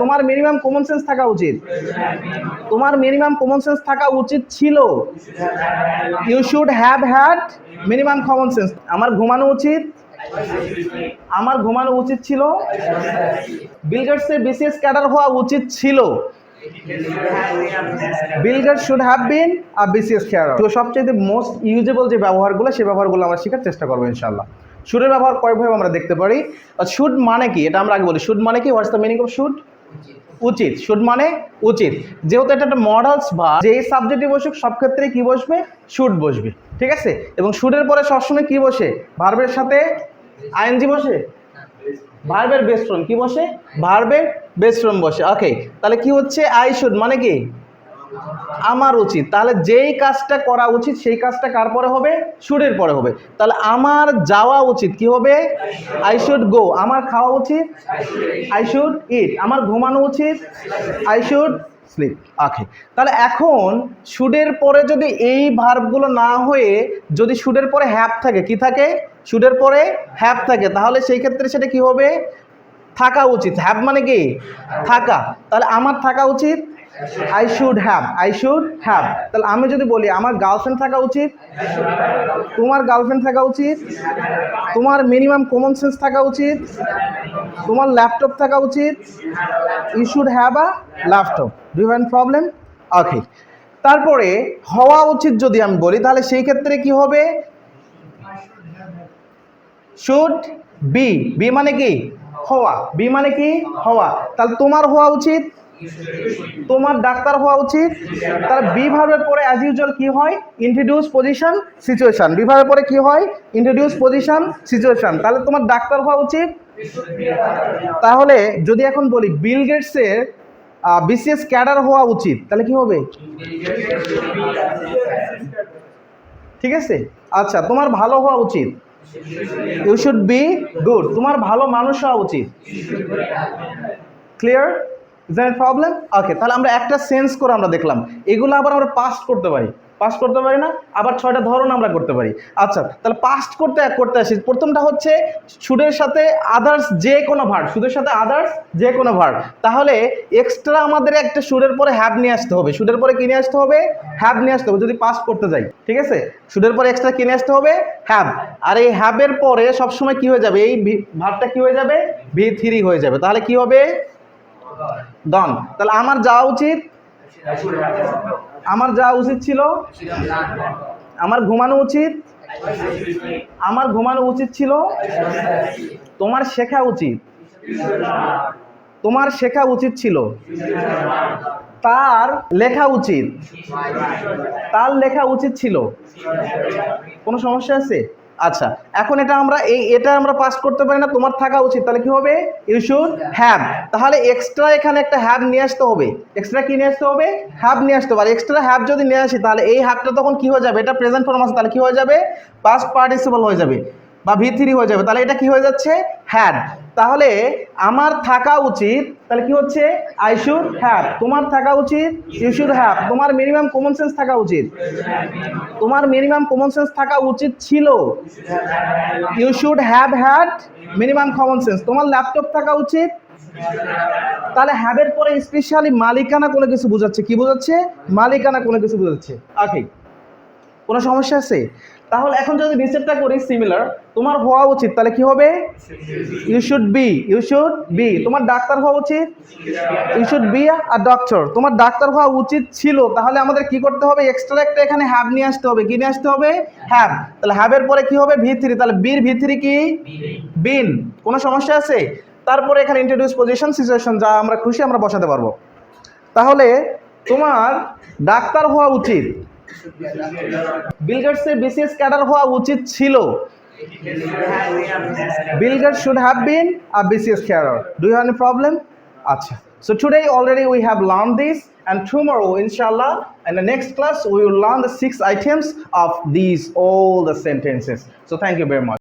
তোমার minimum common sense থাকা উচিত, তোমার মিনিমাম কমন সেন্স থাকা উচিত ছিল। You should have had minimum common sense. আমার ঘুমানো উচিত, আমার ঘুমানো উচিত ছিল। বিল গেটসের বিসিএস ক্যাডার হওয়া উচিত ছিল। Bill Gates should have been a BCS cadre. তো সবচেয়ে মোস্ট ইউজেবল যে ব্যবহারগুলো সেই ব্যবহারগুলো আমরা শেখার চেষ্টা করবো ইনশাআল্লাহ। শুডের ব্যবহার কয়েকভাবে আমরা দেখতে পারি। শুড মানে কি, এটা আমরা আগে বলি। শুড মানে কি, what's the meaning of should? উচিত। শুড মানে উচিত। যেহেতু এটা একটা মডালস ভার্ব, যে সাবজেক্টে বসুক সব ক্ষেত্রে কি বসবে? শুড বসবে, ঠিক আছে। এবং শুডের পরে সবসময় কি বসে? ভার্বের সাথে আইএনজি বসে। ভার্বের বেস্ট ফর্ম কি বসে? ভার্বের বেস্ট ফর্ম বসে। ওকে, তাহলে কি হচ্ছে? আই শুড মানে কি? আমার উচিত। তাহলে যেই কাজটা করা উচিত সেই কাজটা কার পরে হবে? শুডের পরে হবে। তাহলে আমার যাওয়া উচিত কি হবে? I should go. আমার খাওয়া উচিত? I should eat. আমার ঘুমানো উচিত? I should sleep. ওকে, তাহলে এখন শুডের পরে যদি এই ভার্বগুলো না হয়ে যদি শুডের পরে হ্যাভ থাকে, কি থাকে? শুডের পরে হ্যাভ থাকে, তাহলে সেই ক্ষেত্রে সেটা কি হবে? থাকা উচিত। হ্যাভ মানে কি? থাকা। তাহলে আমার থাকা উচিত? I should have. I should have. তাহলে আমি যদি বলি আমার গার্লফ্রেন্ড থাকা উচিত, তোমার গার্লফ্রেন্ড থাকা উচিত, তোমার মিনিমাম কমন সেন্স থাকা উচিত, তোমার ল্যাপটপ থাকা উচিত। You should have a laptop. Do you have problem? Okay, তারপরে হওয়া উচিত যদি আমি বলি, তাহলে সেই ক্ষেত্রে কি হবে? Should be. বি মানে কি? হওয়া। বি মানে কি? হওয়া। তাহলে তোমার হওয়া উচিত, তোমার ডাক্তার হওয়া উচিত। তাহলে বি ভার্বের পরে অ্যাজ ইউজুয়াল কি হয়? Introduce position situation. বি ভার্বের পরে কি হয়? Introduce position situation. তাহলে তোমার ডাক্তার হওয়া উচিত। তাহলে যদি এখন বলি বিল গেটসের বিসিএস ক্যাডার হওয়া উচিত, তাহলে কি হবে? ঠিক আছে। আচ্ছা, তোমার ভালো হওয়া উচিত, ইউ শুড বি গুড। তোমার ভালো মানুষ হওয়া উচিত। Clear? Is that problem? Okay, তাহলে আমরা একটা সেন্স করে আমরা দেখলাম। এগুলো আবার আমরা পাস্ট করতে পারি, পাস্ট করতে পারি না? আবার 6টা ধরন আমরা করতে পারি। আচ্ছা, তাহলে পাস্ট করতে আসি। প্রথমটা হচ্ছে শুডের সাথে আদার্স যে কোনো ভার্ব। শুডের সাথে আদার্স যে কোনো ভার্ব। তাহলে এক্সট্রা আমাদের একটা শুডের পরে হ্যাভ নিয়ে আসতে হবে। শুডের পরে কি নিয়ে আসতে হবে? হ্যাভ নিয়ে আসতে হবে যদি পাস্ট করতে যাই, ঠিক আছে। শুডের পরে এক্সট্রা কি নিয়ে আসতে হবে? হ্যাভ। আর এই হ্যাভের পরে সবসময় কি হয়ে যাবে? এই ভার্বটা কি হয়ে যাবে? V3 হয়ে যাবে। তাহলে কি হবে? ডন। তাহলে আমার যাওয়া উচিত, আমার যাওয়া উচিত ছিল। আমার ঘুমানো উচিত, আমার ঘুমানো উচিত ছিল। তোমার শেখা উচিত, তোমার শেখা উচিত ছিল। তার লেখা উচিত, তার লেখা উচিত ছিল। কোনো সমস্যা আছে? আচ্ছা, এখন এটা আমরা পাস করতে পারি না। তোমার থাকা উচিত, তাহলে কি হবে? You should have. তাহলে এক্সট্রা এখানে একটা হ্যাভ নিয়ে আসতে হবে। এক্সট্রা কি নিয়ে আসতে হবে? হ্যাভ নিয়ে আসতে হবে। এক্সট্রা হ্যাভ যদি নিয়ে আসি তাহলে এই হ্যাভটা তখন কি হয়ে যাবে? এটা প্রেজেন্ট ফর্ম আছে, তাহলে কি হয়ে যাবে? পাস্ট পার্টিসিপল হয়ে যাবে বা V3 হয়ে যাবে। তাহলে এটা কি হয়ে যাচ্ছে? হ্যাড। তাহলে আমার থাকা উচিত, তাহলে কি হচ্ছে? I should have. তোমার থাকা উচিত, ইউ শুড হ্যাভ। তোমার মিনিমাম কমন সেন্স থাকা উচিত, তোমার মিনিমাম কমন সেন্স থাকা উচিত ছিল। You should have had minimum common sense. তোমার ল্যাপটপ থাকা উচিত। তাহলে হ্যাভের পরে স্পেশালি মালিকানা কোনো কিছু বোঝাচ্ছে। কি বোঝাচ্ছে? মালিকানা কোনো কিছু বোঝাচ্ছে। ওকে, কোনো সমস্যা আছে? তাহলে এখন যদি নিচেরটা করি সিমিলার, তোমার হওয়া উচিত, তাহলে কি হবে? You should be. You should be. তোমার ডাক্তার হওয়া উচিত, you should be a doctor. তোমার ডাক্তার হওয়া উচিত ছিল। তাহলে আমাদের কি করতে হবে? এক্সট্রা একটা এখানে হ্যাভ নিয়ে আসতে হবে। কি নিয়ে আসতে হবে? হ্যাভ। তাহলে হ্যাভের পরে কি হবে? V3। তাহলে বির V3 কি? বিন। কোনো সমস্যা আছে? তারপরে এখানে ইন্ট্রোডিউস পজিশন সিচুয়েশন, যা আমরা খুশি আমরা বসাতে পারবো। তাহলে তোমার ডাক্তার হওয়া উচিত, বিল গেটসের বিসিএস ক্যাডার হওয়া উচিত ছিল। Bill Gates should have been a BCS carer. Do you have any problem? Acha. So today already we have learned this, and tomorrow inshallah in the next class we will learn the 6 items of these all the sentences. So thank you very much.